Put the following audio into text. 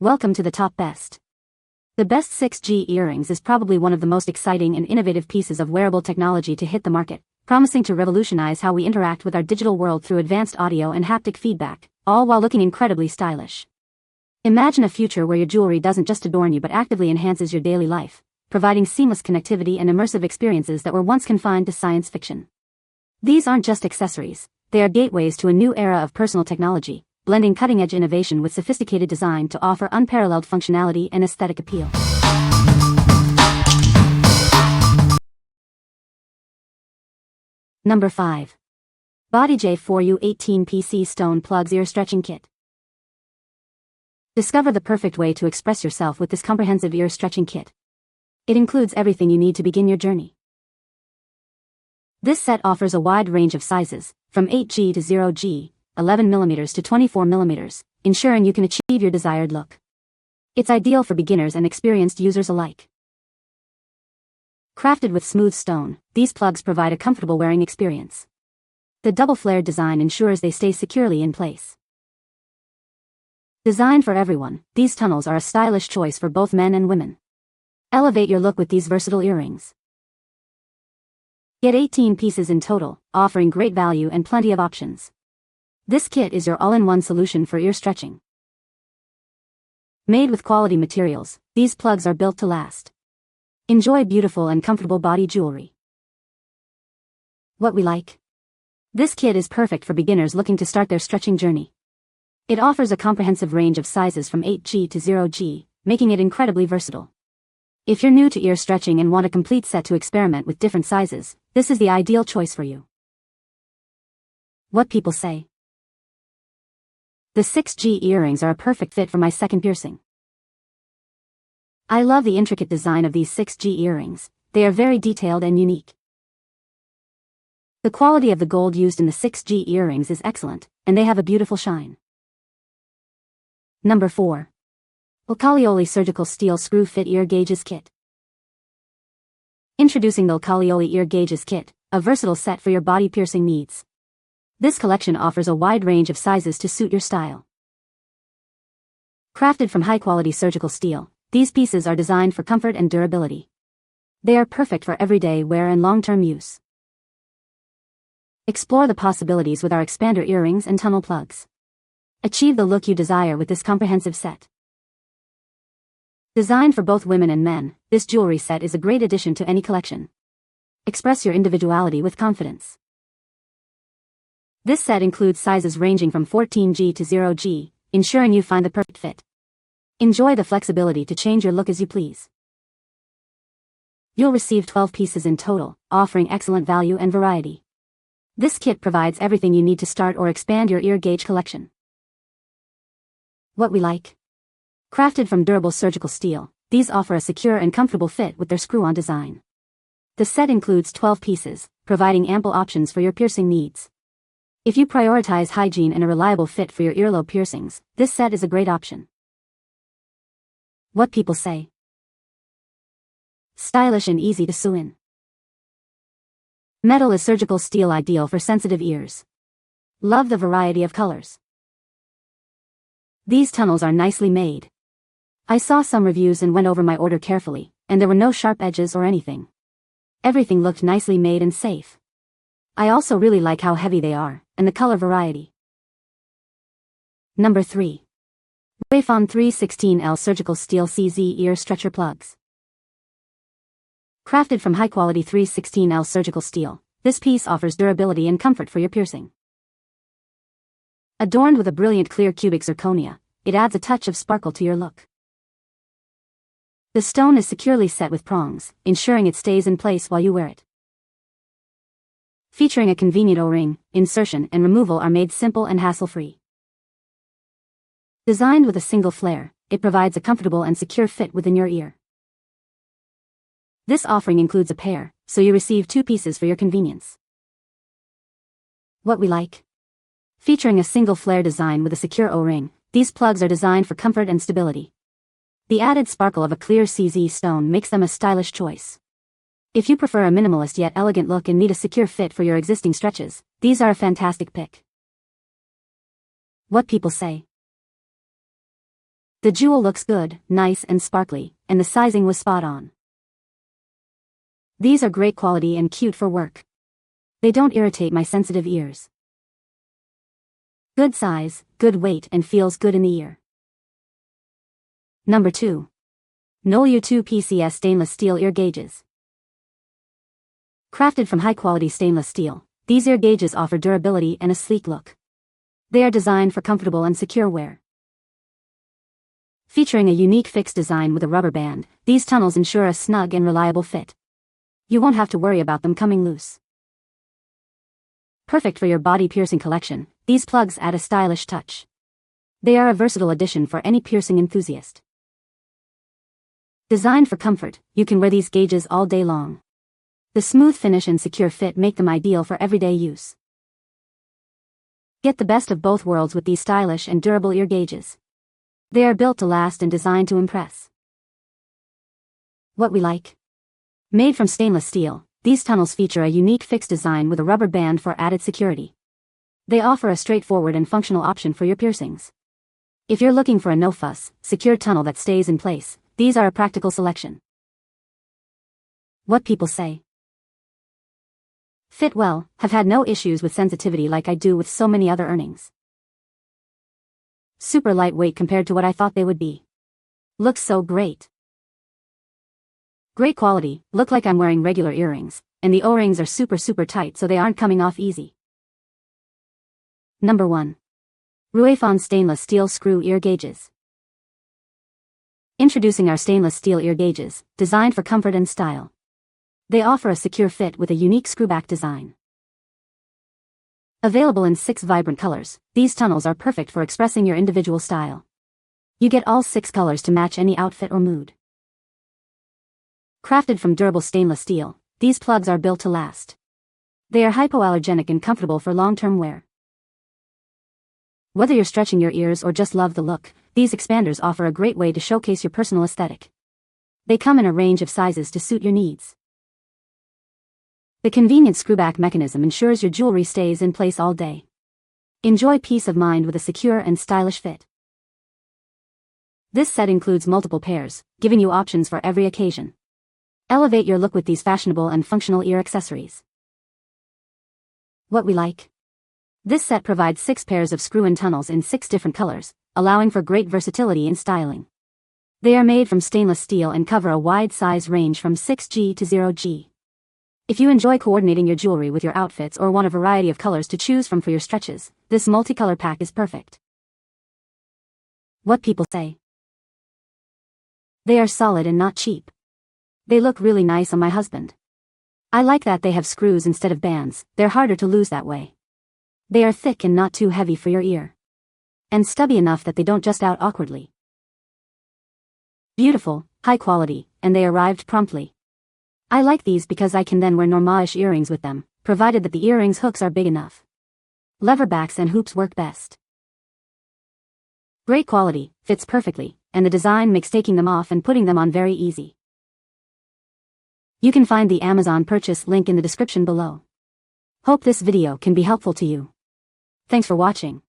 Welcome to the top best. The best 6G earrings is probably one of the most exciting and innovative pieces of wearable technology to hit the market, promising to revolutionize how we interact with our digital world through advanced audio and haptic feedback, all while looking incredibly stylish. Imagine a future where your jewelry doesn't just adorn you but actively enhances your daily life, providing seamless connectivity and immersive experiences that were once confined to science fiction. These aren't just accessories, they are gateways to a new era of personal technology, blending cutting-edge innovation with sophisticated design to offer unparalleled functionality and aesthetic appeal. Number 5. Body J4U 18PC Stone Plugs Ear Stretching Kit. Discover the perfect way to express yourself with this comprehensive ear stretching kit. It includes everything you need to begin your journey. This set offers a wide range of sizes, from 8G to 0G, 11mm to 24mm, ensuring you can achieve your desired look. It's ideal for beginners and experienced users alike. Crafted with smooth stone, these plugs provide a comfortable wearing experience. The double-flared design ensures they stay securely in place. Designed for everyone, these tunnels are a stylish choice for both men and women. Elevate your look with these versatile earrings. Get 18 pieces in total, offering great value and plenty of options. This kit is your all-in-one solution for ear stretching. Made with quality materials, these plugs are built to last. Enjoy beautiful and comfortable body jewelry. What we like. This kit is perfect for beginners looking to start their stretching journey. It offers a comprehensive range of sizes from 8G to 0G, making it incredibly versatile. If you're new to ear stretching and want a complete set to experiment with different sizes, this is the ideal choice for you. What people say. The 6G earrings are a perfect fit for my second piercing. I love the intricate design of these 6G earrings. They are very detailed and unique. The quality of the gold used in the 6G earrings is excellent, and they have a beautiful shine. Number 4. Lcolyoli Surgical Steel Screw Fit Ear Gauges Kit. Introducing the Lcolyoli Ear Gauges Kit, a versatile set for your body piercing needs. This collection offers a wide range of sizes to suit your style. Crafted from high-quality surgical steel, these pieces are designed for comfort and durability. They are perfect for everyday wear and long-term use. Explore the possibilities with our expander earrings and tunnel plugs. Achieve the look you desire with this comprehensive set. Designed for both women and men, this jewelry set is a great addition to any collection. Express your individuality with confidence. This set includes sizes ranging from 14G to 0G, ensuring you find the perfect fit. Enjoy the flexibility to change your look as you please. You'll receive 12 pieces in total, offering excellent value and variety. This kit provides everything you need to start or expand your ear gauge collection. What we like. Crafted from durable surgical steel, these offer a secure and comfortable fit with their screw-on design. The set includes 12 pieces, providing ample options for your piercing needs. If you prioritize hygiene and a reliable fit for your earlobe piercings, this set is a great option. What people say. Stylish and easy to sew in. Metal is surgical steel ideal for sensitive ears. Love the variety of colors. These tunnels are nicely made. I saw some reviews and went over my order carefully, and there were no sharp edges or anything. Everything looked nicely made and safe. I also really like how heavy they are, and the color variety. Number 3. Ruifan 316L Surgical Steel CZ Ear Stretcher Plugs. Crafted from high-quality 316L surgical steel, this piece offers durability and comfort for your piercing. Adorned with a brilliant clear cubic zirconia, it adds a touch of sparkle to your look. The stone is securely set with prongs, ensuring it stays in place while you wear it. Featuring a convenient O-ring, insertion and removal are made simple and hassle-free. Designed with a single flare, it provides a comfortable and secure fit within your ear. This offering includes a pair, so you receive 2 pieces for your convenience. What we like. Featuring a single flare design with a secure O-ring, these plugs are designed for comfort and stability. The added sparkle of a clear CZ stone makes them a stylish choice. If you prefer a minimalist yet elegant look and need a secure fit for your existing stretches, these are a fantastic pick. What people say. The jewel looks good, nice and sparkly, and the sizing was spot on. These are great quality and cute for work. They don't irritate my sensitive ears. Good size, good weight and feels good in the ear. Number 2. Gnoliew 2 PCS Stainless Steel Ear Gauges. Crafted from high-quality stainless steel, these ear gauges offer durability and a sleek look. They are designed for comfortable and secure wear. Featuring a unique fixed design with a rubber band, these tunnels ensure a snug and reliable fit. You won't have to worry about them coming loose. Perfect for your body piercing collection, these plugs add a stylish touch. They are a versatile addition for any piercing enthusiast. Designed for comfort, you can wear these gauges all day long. The smooth finish and secure fit make them ideal for everyday use. Get the best of both worlds with these stylish and durable ear gauges. They are built to last and designed to impress. What we like. Made from stainless steel, these tunnels feature a unique fixed design with a rubber band for added security. They offer a straightforward and functional option for your piercings. If you're looking for a no-fuss, secure tunnel that stays in place, these are a practical selection. What people say. Fit well, have had no issues with sensitivity like I do with so many other earrings. Super lightweight compared to what I thought they would be. Looks so great. Great quality, look like I'm wearing regular earrings, and the O-rings are super tight so they aren't coming off easy. Number 1. Ruifan Stainless Steel Screw Ear Gauges. Introducing our stainless steel ear gauges, designed for comfort and style. They offer a secure fit with a unique screwback design. Available in 6 vibrant colors, these tunnels are perfect for expressing your individual style. You get all 6 colors to match any outfit or mood. Crafted from durable stainless steel, these plugs are built to last. They are hypoallergenic and comfortable for long-term wear. Whether you're stretching your ears or just love the look, these expanders offer a great way to showcase your personal aesthetic. They come in a range of sizes to suit your needs. The convenient screwback mechanism ensures your jewelry stays in place all day. Enjoy peace of mind with a secure and stylish fit. This set includes multiple pairs, giving you options for every occasion. Elevate your look with these fashionable and functional ear accessories. What we like. This set provides 6 pairs of screw-in tunnels in 6 different colors, allowing for great versatility in styling. They are made from stainless steel and cover a wide size range from 6G to 0G. If you enjoy coordinating your jewelry with your outfits or want a variety of colors to choose from for your stretches, this multicolor pack is perfect. What people say. They are solid and not cheap. They look really nice on my husband. I like that they have screws instead of bands, they're harder to lose that way. They are thick and not too heavy for your ear. And stubby enough that they don't just out awkwardly. Beautiful, high quality, and they arrived promptly. I like these because I can then wear normalish earrings with them, provided that the earrings hooks are big enough. Leverbacks and hoops work best. Great quality, fits perfectly, and the design makes taking them off and putting them on very easy. You can find the Amazon purchase link in the description below. Hope this video can be helpful to you. Thanks for watching.